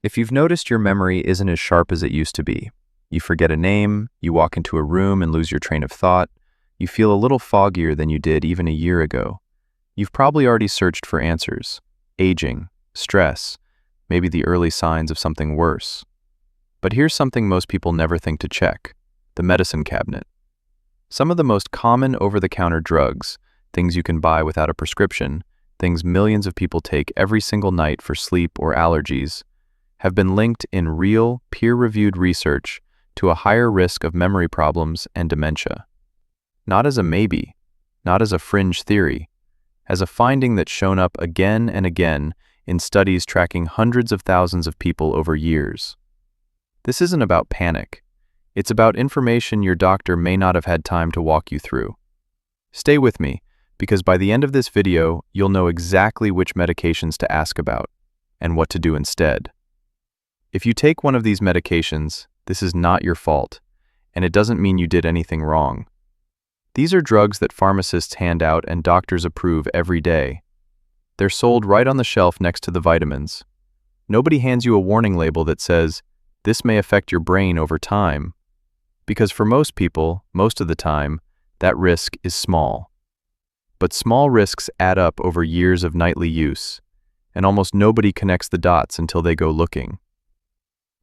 If you've noticed your memory isn't as sharp as it used to be, you forget a name, you walk into a room and lose your train of thought, you feel a little foggier than you did even a year ago, you've probably already searched for answers. Aging, stress, maybe the early signs of something worse. But here's something most people never think to check: the medicine cabinet. Some of the most common over-the-counter drugs, things you can buy without a prescription, things millions of people take every single night for sleep or allergies, have been linked in real, peer-reviewed research to a higher risk of memory problems and dementia. Not as a maybe, not as a fringe theory, as a finding that's shown up again and again in studies tracking hundreds of thousands of people over years. This isn't about panic. It's about information your doctor may not have had time to walk you through. Stay with me, because by the end of this video, you'll know exactly which medications to ask about and what to do instead. If you take one of these medications, this is not your fault, and it doesn't mean you did anything wrong. These are drugs that pharmacists hand out and doctors approve every day. They're sold right on the shelf next to the vitamins. Nobody hands you a warning label that says, "This may affect your brain over time." Because for most people, most of the time, that risk is small. But small risks add up over years of nightly use, and almost nobody connects the dots until they go looking.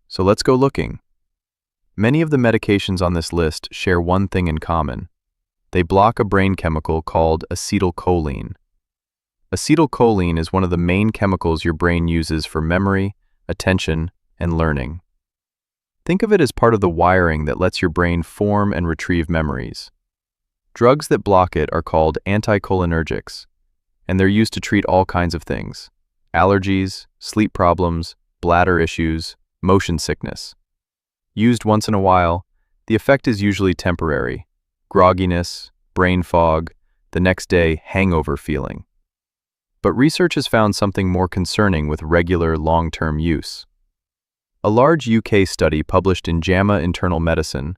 So let's go looking. Many of the medications on this list share one thing in common. They block a brain chemical called acetylcholine. Acetylcholine is one of the main chemicals your brain uses for memory, attention, and learning. Think of it as part of the wiring that lets your brain form and retrieve memories. Drugs that block it are called anticholinergics, and they're used to treat all kinds of things: allergies, sleep problems, bladder issues, motion sickness. Used once in a while, the effect is usually temporary: grogginess, brain fog, the next day hangover feeling. But research has found something more concerning with regular long-term use. A large UK study published in JAMA Internal Medicine,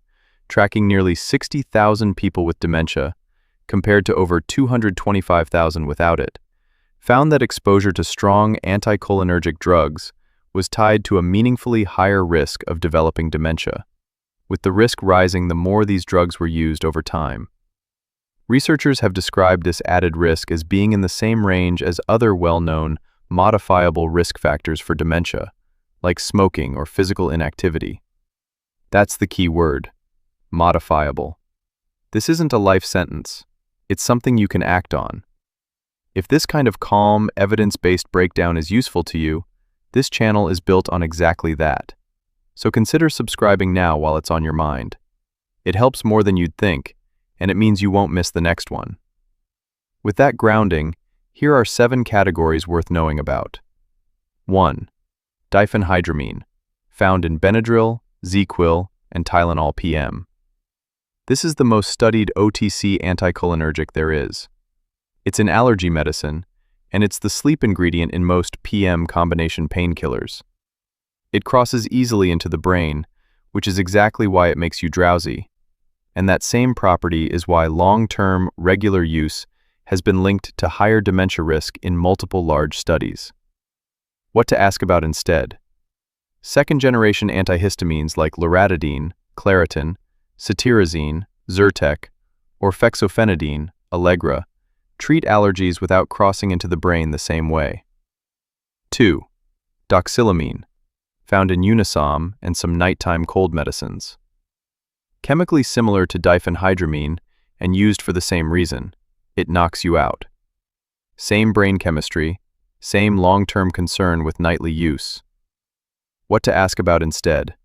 tracking nearly 60,000 people with dementia, compared to over 225,000 without it, found that exposure to strong anticholinergic drugs was tied to a meaningfully higher risk of developing dementia, with the risk rising the more these drugs were used over time. Researchers have described this added risk as being in the same range as other well-known, modifiable risk factors for dementia, like smoking or physical inactivity. That's the key word: modifiable. This isn't a life sentence. It's something you can act on. If this kind of calm, evidence-based breakdown is useful to you, this channel is built on exactly that. So consider subscribing now while it's on your mind. It helps more than you'd think, and it means you won't miss the next one. With that grounding, here are 7 categories worth knowing about. 1. Diphenhydramine, found in Benadryl, ZQuil, and Tylenol PM. This is the most studied OTC anticholinergic there is. It's in allergy medicine, and it's the sleep ingredient in most PM combination painkillers. It crosses easily into the brain, which is exactly why it makes you drowsy. And that same property is why long-term, regular use has been linked to higher dementia risk in multiple large studies. What to ask about instead? Second-generation antihistamines like loratadine, Claritin, cetirizine, Zyrtec, or fexofenadine, Allegra, treat allergies without crossing into the brain the same way. 2. Doxylamine, found in Unisom and some nighttime cold medicines. Chemically similar to diphenhydramine and used for the same reason: it knocks you out. Same brain chemistry, same long-term concern with nightly use. What to ask about instead?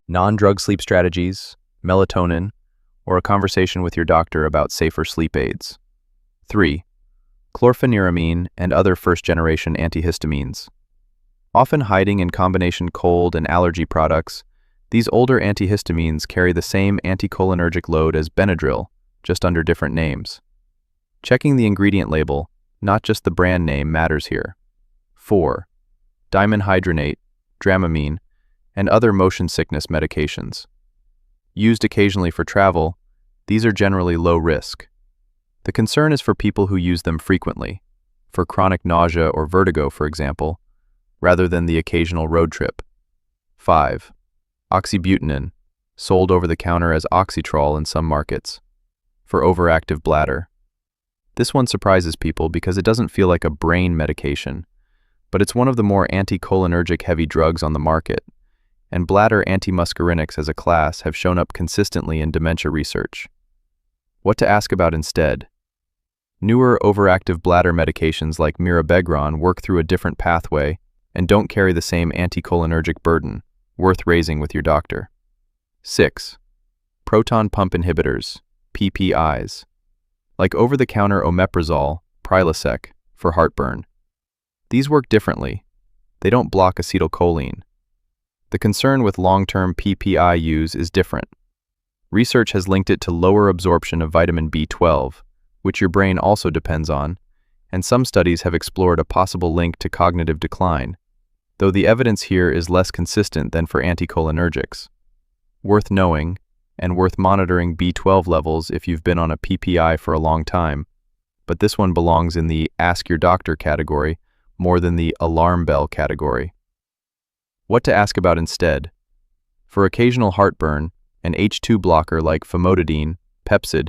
Non-drug sleep strategies, melatonin, or a conversation with your doctor about safer sleep aids. 3. Chlorpheniramine and other first-generation antihistamines. Often hiding in combination cold and allergy products, these older antihistamines carry the same anticholinergic load as Benadryl, just under different names. Checking the ingredient label, not just the brand name, matters here. 4. Dimenhydrinate, Dramamine, and other motion sickness medications. Used occasionally for travel, these are generally low risk. The concern is for people who use them frequently, for chronic nausea or vertigo, for example, rather than the occasional road trip. 5. Oxybutynin, sold over the counter as Oxytrol in some markets, for overactive bladder. This one surprises people because it doesn't feel like a brain medication, but it's one of the more anticholinergic heavy drugs on the market, and bladder antimuscarinics as a class have shown up consistently in dementia research. What to ask about instead? Newer overactive bladder medications like mirabegron work through a different pathway and don't carry the same anticholinergic burden, worth raising with your doctor. 6. Proton pump inhibitors, PPIs, like over-the-counter omeprazole, Prilosec, for heartburn. These work differently. They don't block acetylcholine. The concern with long-term PPI use is different. Research has linked it to lower absorption of vitamin B12, which your brain also depends on, and some studies have explored a possible link to cognitive decline, though the evidence here is less consistent than for anticholinergics. Worth knowing, and worth monitoring B12 levels if you've been on a PPI for a long time, but this one belongs in the ask your doctor category more than the alarm bell category. What to ask about instead? For occasional heartburn, an H2 blocker like famotidine, Pepcid,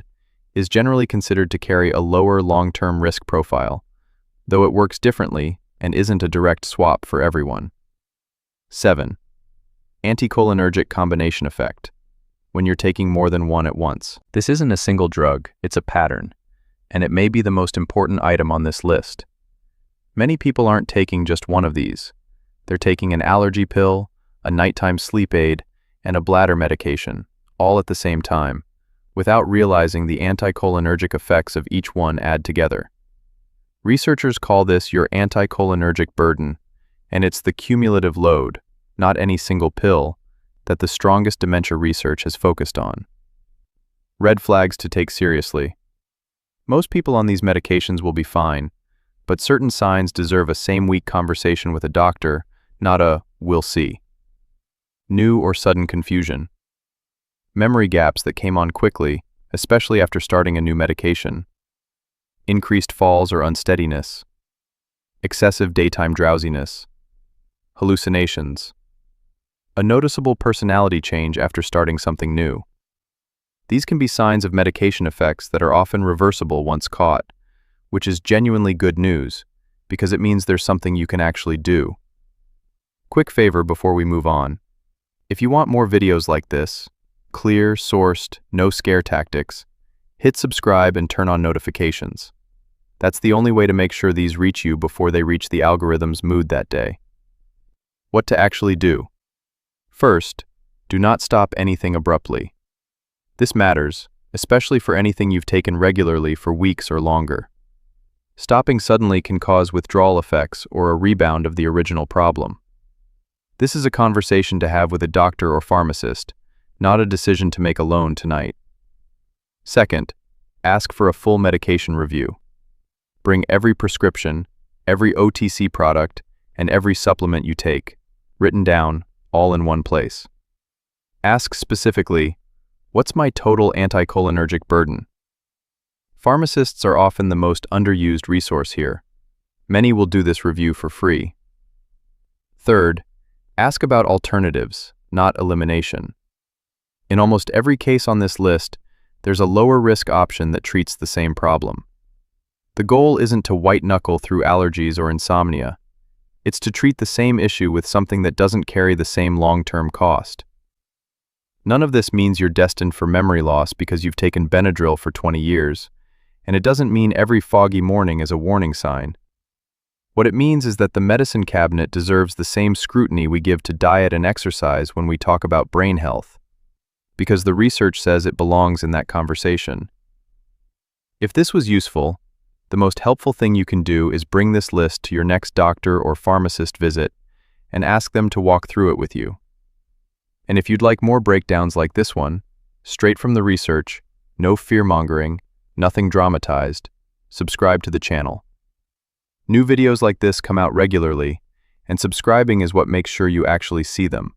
is generally considered to carry a lower long-term risk profile, though it works differently and isn't a direct swap for everyone. 7. Anticholinergic combination effect, when you're taking more than one at once. This isn't a single drug, it's a pattern, and it may be the most important item on this list. Many people aren't taking just one of these. They're taking an allergy pill, a nighttime sleep aid, and a bladder medication, all at the same time, without realizing the anticholinergic effects of each one add together. Researchers call this your anticholinergic burden, and it's the cumulative load, not any single pill, that the strongest dementia research has focused on. Red flags to take seriously. Most people on these medications will be fine, but certain signs deserve a same-week conversation with a doctor, not a "we'll see." New or sudden confusion. Memory gaps that came on quickly, especially after starting a new medication. Increased falls or unsteadiness. Excessive daytime drowsiness. Hallucinations. A noticeable personality change after starting something new. These can be signs of medication effects that are often reversible once caught, which is genuinely good news because it means there's something you can actually do. Quick favor before we move on. If you want more videos like this, clear, sourced, no scare tactics, hit subscribe and turn on notifications. That's the only way to make sure these reach you before they reach the algorithm's mood that day. What to actually do. First, do not stop anything abruptly. This matters, especially for anything you've taken regularly for weeks or longer. Stopping suddenly can cause withdrawal effects or a rebound of the original problem. This is a conversation to have with a doctor or pharmacist, not a decision to make alone tonight. Second, ask for a full medication review. Bring every prescription, every OTC product, and every supplement you take, written down, all in one place. Ask specifically, what's my total anticholinergic burden? Pharmacists are often the most underused resource here. Many will do this review for free. Third, ask about alternatives, not elimination. In almost every case on this list, there's a lower risk option that treats the same problem. The goal isn't to white-knuckle through allergies or insomnia. It's to treat the same issue with something that doesn't carry the same long-term cost. None of this means you're destined for memory loss because you've taken Benadryl for 20 years, and it doesn't mean every foggy morning is a warning sign. What it means is that the medicine cabinet deserves the same scrutiny we give to diet and exercise when we talk about brain health, because the research says it belongs in that conversation. If this was useful, the most helpful thing you can do is bring this list to your next doctor or pharmacist visit and ask them to walk through it with you. And if you'd like more breakdowns like this one, straight from the research, no fear-mongering, nothing dramatized, subscribe to the channel. New videos like this come out regularly, and subscribing is what makes sure you actually see them.